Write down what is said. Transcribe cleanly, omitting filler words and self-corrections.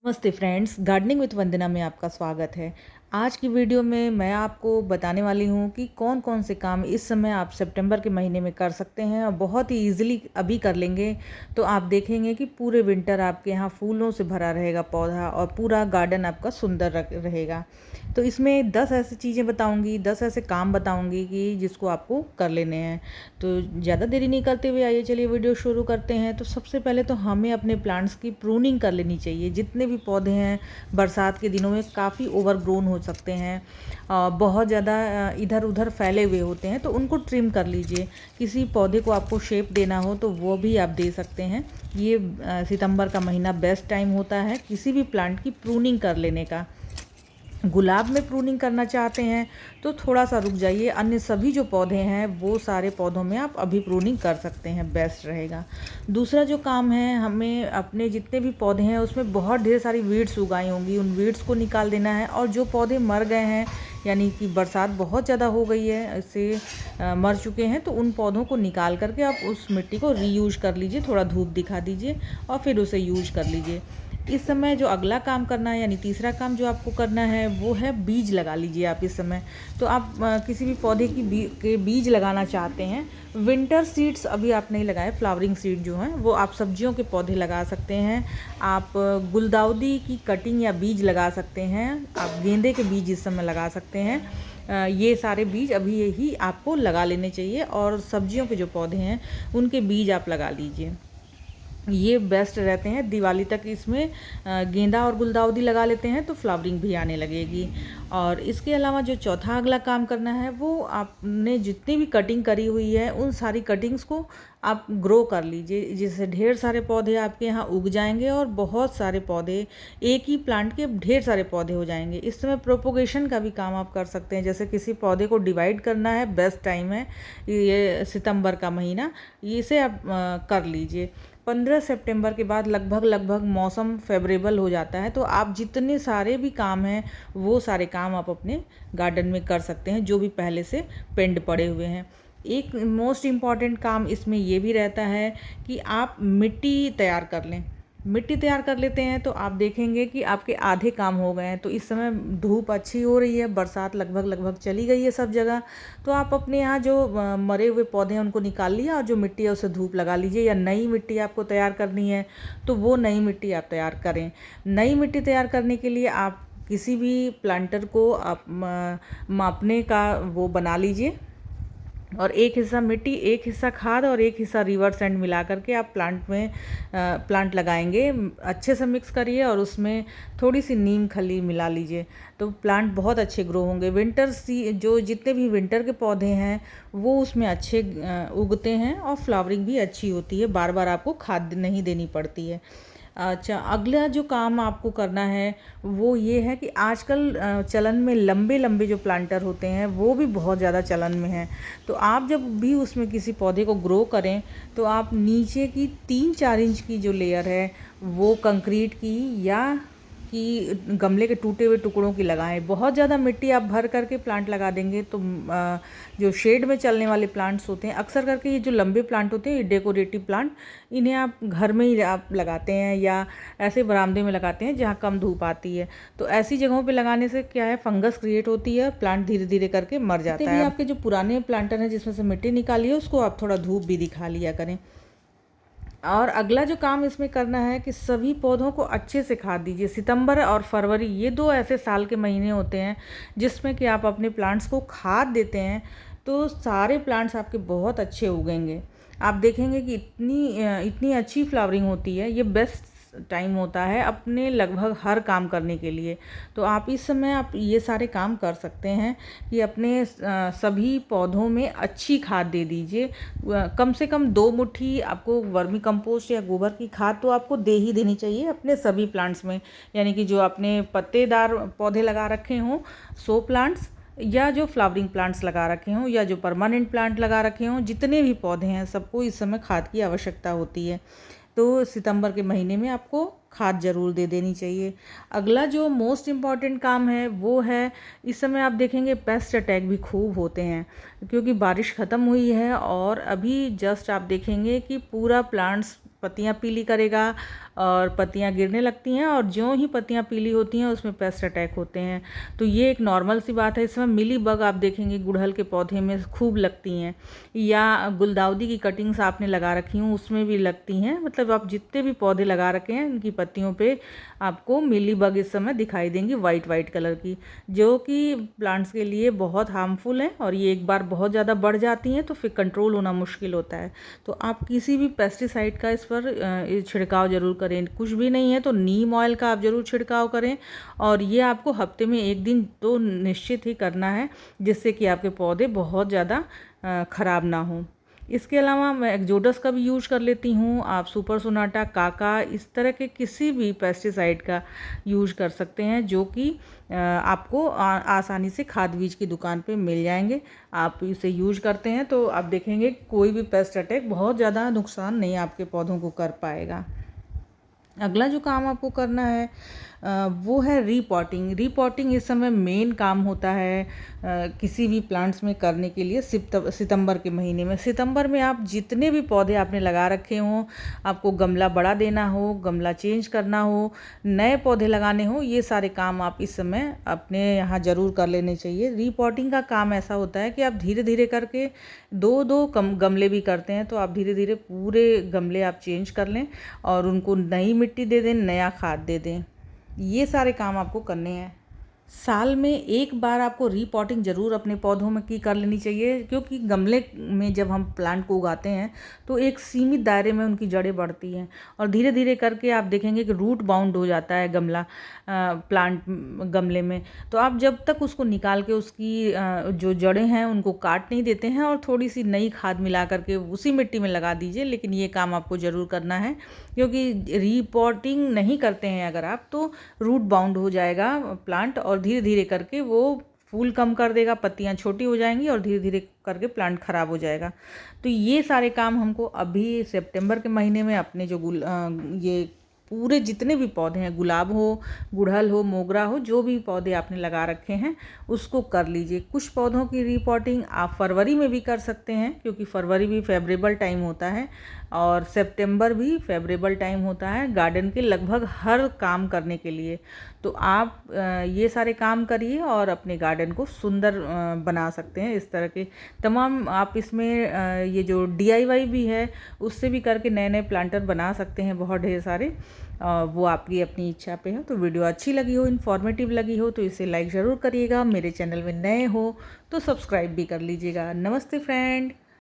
नमस्ते friends, gardening with वंदना में आपका स्वागत है। आज की वीडियो में मैं आपको बताने वाली हूँ कि कौन कौन से काम इस समय आप सितंबर के महीने में कर सकते हैं और बहुत ही इजीली अभी कर लेंगे तो आप देखेंगे कि पूरे विंटर आपके यहाँ फूलों से भरा रहेगा पौधा और पूरा गार्डन आपका सुंदर रहेगा। तो इसमें 10 ऐसी चीज़ें बताऊँगी, 10 ऐसे काम बताऊँगी कि जिसको आपको कर लेने हैं। तो ज़्यादा देरी नहीं करते हुए आइए चलिए वीडियो शुरू करते हैं। तो सबसे पहले तो हमें अपने प्लांट्स की प्रूनिंग कर लेनी चाहिए। जितने भी पौधे हैं बरसात के दिनों में काफ़ी ओवरग्रोन हो सकते हैं, बहुत ज़्यादा इधर उधर फैले हुए होते हैं, तो उनको ट्रिम कर लीजिए। किसी पौधे को आपको शेप देना हो तो वो भी आप दे सकते हैं। ये सितंबर का महीना बेस्ट टाइम होता है किसी भी प्लांट की प्रूनिंग कर लेने का। गुलाब में प्रूनिंग करना चाहते हैं तो थोड़ा सा रुक जाइए, अन्य सभी जो पौधे हैं वो सारे पौधों में आप अभी प्रूनिंग कर सकते हैं, बेस्ट रहेगा। दूसरा जो काम है, हमें अपने जितने भी पौधे हैं उसमें बहुत ढेर सारी वीड्स उगाई होंगी, उन वीड्स को निकाल देना है। और जो पौधे मर गए हैं यानी कि बरसात बहुत ज़्यादा हो गई है, इससे मर चुके हैं, तो उन पौधों को निकाल करके आप उस मिट्टी को रीयूज कर लीजिए, थोड़ा धूप दिखा दीजिए और फिर उसे यूज कर लीजिए। इस समय जो अगला काम करना है यानी तीसरा काम जो आपको करना है वो है बीज लगा लीजिए आप इस समय। तो आप किसी भी पौधे के बीज लगाना चाहते हैं, विंटर सीड्स अभी आप नहीं लगाए, फ्लावरिंग सीड जो हैं वो आप सब्जियों के पौधे लगा सकते हैं। आप गुलदाउदी की कटिंग या बीज लगा सकते हैं, आप गेंदे के बीज इस समय लगा सकते हैं। ये सारे बीज अभी ही आपको लगा लेने चाहिए और सब्जियों के जो पौधे हैं उनके बीज आप लगा लीजिए, ये बेस्ट रहते हैं। दिवाली तक इसमें गेंदा और गुलदाउदी लगा लेते हैं तो फ्लावरिंग भी आने लगेगी। और इसके अलावा जो चौथा अगला काम करना है वो आपने जितनी भी कटिंग करी हुई है उन सारी कटिंग्स को आप ग्रो कर लीजिए, जिससे ढेर सारे पौधे आपके यहाँ उग जाएंगे और बहुत सारे पौधे, एक ही प्लांट के ढेर सारे पौधे हो जाएंगे। इस समय प्रोपोगेशन का भी काम आप कर सकते हैं, जैसे किसी पौधे को डिवाइड करना है, बेस्ट टाइम है ये सितंबर का महीना, इसे आप कर लीजिए। 15 सितंबर के बाद लगभग मौसम फेवरेबल हो जाता है, तो आप जितने सारे भी काम हैं वो सारे काम आप अपने गार्डन में कर सकते हैं जो भी पहले से पेंड पड़े हुए हैं। एक मोस्ट इम्पॉर्टेंट काम इसमें ये भी रहता है कि आप मिट्टी तैयार कर लें। मिट्टी तैयार कर लेते हैं तो आप देखेंगे कि आपके आधे काम हो गए हैं। तो इस समय धूप अच्छी हो रही है, बरसात लगभग चली गई है सब जगह, तो आप अपने यहाँ जो मरे हुए पौधे हैं उनको निकाल लिया और जो मिट्टी है उसे धूप लगा लीजिए। या नई मिट्टी आपको तैयार करनी है तो वो नई मिट्टी आप तैयार करें। नई मिट्टी तैयार करने के लिए आप किसी भी प्लांटर को आप मापने का वो बना लीजिए और एक हिस्सा मिट्टी, एक हिस्सा खाद और एक हिस्सा रिवर सैंड मिला करके आप प्लांट लगाएंगे। अच्छे से मिक्स करिए और उसमें थोड़ी सी नीम खली मिला लीजिए, तो प्लांट बहुत अच्छे ग्रो होंगे। जो जितने भी विंटर के पौधे हैं वो उसमें अच्छे उगते हैं और फ्लावरिंग भी अच्छी होती है, बार बार आपको खाद नहीं देनी पड़ती है। अच्छा, अगला जो काम आपको करना है वो ये है कि आजकल चलन में लंबे लंबे जो प्लांटर होते हैं वो भी बहुत ज़्यादा चलन में हैं। तो आप जब भी उसमें किसी पौधे को ग्रो करें तो आप नीचे की 3-4 इंच की जो लेयर है वो कंक्रीट की या कि गमले के टूटे हुए टुकड़ों की लगाएं। बहुत ज़्यादा मिट्टी आप भर करके प्लांट लगा देंगे तो जो शेड में चलने वाले प्लांट्स होते हैं, अक्सर करके ये जो लंबे प्लांट होते हैं डेकोरेटिव प्लांट, इन्हें आप घर में ही आप लगाते हैं या ऐसे बरामदे में लगाते हैं जहाँ कम धूप आती है। तो ऐसी जगहों पे लगाने से क्या है, फंगस क्रिएट होती है, प्लांट धीरे धीरे करके मर जाता है। आपके जो पुराने प्लांटर हैं जिसमें से मिट्टी निकाली है उसको आप थोड़ा धूप भी दिखा लिया करें। और अगला जो काम इसमें करना है कि सभी पौधों को अच्छे से खाद दीजिए। सितंबर और फरवरी ये 2 ऐसे साल के महीने होते हैं जिसमें कि आप अपने प्लांट्स को खाद देते हैं तो सारे प्लांट्स आपके बहुत अच्छे उगेंगे। आप देखेंगे कि इतनी अच्छी फ्लावरिंग होती है। ये बेस्ट टाइम होता है अपने लगभग हर काम करने के लिए। तो आप इस समय आप ये सारे काम कर सकते हैं कि अपने सभी पौधों में अच्छी खाद दे दीजिए। कम से कम 2 मुट्ठी आपको वर्मी कंपोस्ट या गोबर की खाद तो आपको दे ही देनी चाहिए अपने सभी प्लांट्स में। यानी कि जो आपने पत्तेदार पौधे लगा रखे हों, शो प्लांट्स, या जो फ्लावरिंग प्लांट्स लगा रखे हों, या जो परमानेंट प्लांट लगा रखे हों, जितने भी पौधे हैं सबको इस समय खाद की आवश्यकता होती है। तो सितंबर के महीने में आपको खाद ज़रूर दे देनी चाहिए। अगला जो मोस्ट इम्पॉर्टेंट काम है वो है, इस समय आप देखेंगे पेस्ट अटैक भी खूब होते हैं क्योंकि बारिश ख़त्म हुई है और अभी जस्ट आप देखेंगे कि पूरा प्लांट्स पत्तियां पीली करेगा और पत्तियां गिरने लगती हैं, और ज्यों ही पत्तियां पीली होती हैं उसमें पेस्ट अटैक होते हैं। तो ये एक नॉर्मल सी बात है। इसमें मिली बग आप देखेंगे गुड़हल के पौधे में खूब लगती हैं, या गुलदाउदी की कटिंग्स आपने लगा रखी हूँ उसमें भी लगती हैं। मतलब आप जितने भी पौधे लगा रखे हैं उनकी पत्तियों पे आपको मिली बग इस समय दिखाई देंगी वाइट वाइट कलर की, जो कि प्लांट्स के लिए बहुत हार्मफुल है। और ये एक बार बहुत ज़्यादा बढ़ जाती हैं तो फिर कंट्रोल होना मुश्किल होता है। तो आप किसी भी पेस्टिसाइड का इस पर छिड़काव ज़रूर करें। कुछ भी नहीं है तो नीम ऑयल का आप ज़रूर छिड़काव करें, और ये आपको हफ्ते में 1 दिन तो निश्चित ही करना है, जिससे कि आपके पौधे बहुत ज़्यादा ख़राब ना हों। इसके अलावा मैं एक्जोडस का भी यूज कर लेती हूँ। आप सुपर सोनाटा, काका, इस तरह के किसी भी पेस्टिसाइड का यूज कर सकते हैं, जो कि आपको आसानी से खाद बीज की दुकान पे मिल जाएंगे। आप इसे यूज करते हैं तो आप देखेंगे कोई भी पेस्ट अटैक बहुत ज़्यादा नुकसान नहीं आपके पौधों को कर पाएगा। अगला जो काम आपको करना है वो है रीपॉटिंग। रीपॉटिंग इस समय मेन काम होता है किसी भी प्लांट्स में करने के लिए सितंबर के महीने में। सितंबर में आप जितने भी पौधे आपने लगा रखे हों, आपको गमला बड़ा देना हो, गमला चेंज करना हो, नए पौधे लगाने हो, ये सारे काम आप इस समय अपने यहाँ ज़रूर कर लेने चाहिए। रीपॉटिंग का काम ऐसा होता है कि आप धीरे धीरे करके दो दो गमले भी करते हैं, तो आप धीरे धीरे पूरे गमले आप चेंज कर लें और उनको नई मिट्टी दे दें, नया खाद दे दें। ये सारे काम आपको करने हैं। साल में एक बार आपको रीपॉटिंग ज़रूर अपने पौधों में की कर लेनी चाहिए, क्योंकि गमले में जब हम प्लांट को उगाते हैं तो एक सीमित दायरे में उनकी जड़ें बढ़ती हैं, और धीरे धीरे करके आप देखेंगे कि रूट बाउंड हो जाता है गमला प्लांट गमले में। तो आप जब तक उसको निकाल के उसकी जो जड़ें हैं उनको काट नहीं देते हैं और थोड़ी सी नई खाद मिला करके उसी मिट्टी में लगा दीजिए। लेकिन ये काम आपको ज़रूर करना है, क्योंकि रीपॉटिंग नहीं करते हैं अगर आप, तो रूट बाउंड हो जाएगा प्लांट, और धीरे धीरे करके वो फूल कम कर देगा, पत्तियां छोटी हो जाएंगी और धीरे धीरे करके प्लांट खराब हो जाएगा। तो ये सारे काम हमको अभी सितंबर के महीने में अपने जो ये पूरे जितने भी पौधे हैं, गुलाब हो, गुड़हल हो, मोगरा हो, जो भी पौधे आपने लगा रखे हैं उसको कर लीजिए। कुछ पौधों की रिपोर्टिंग आप फरवरी में भी कर सकते हैं, क्योंकि फरवरी भी फेवरेबल टाइम होता है और सितंबर भी फेवरेबल टाइम होता है गार्डन के लगभग हर काम करने के लिए। तो आप ये सारे काम करिए और अपने गार्डन को सुंदर बना सकते हैं। इस तरह के तमाम आप इसमें ये जो DIY भी है उससे भी करके नए नए प्लांटर बना सकते हैं, बहुत ढेर सारे। वो आपकी अपनी इच्छा पे है। तो वीडियो अच्छी लगी हो, इन्फॉर्मेटिव लगी हो तो इसे लाइक ज़रूर करिएगा। मेरे चैनल में नए हो तो सब्सक्राइब भी कर लीजिएगा। नमस्ते फ्रेंड।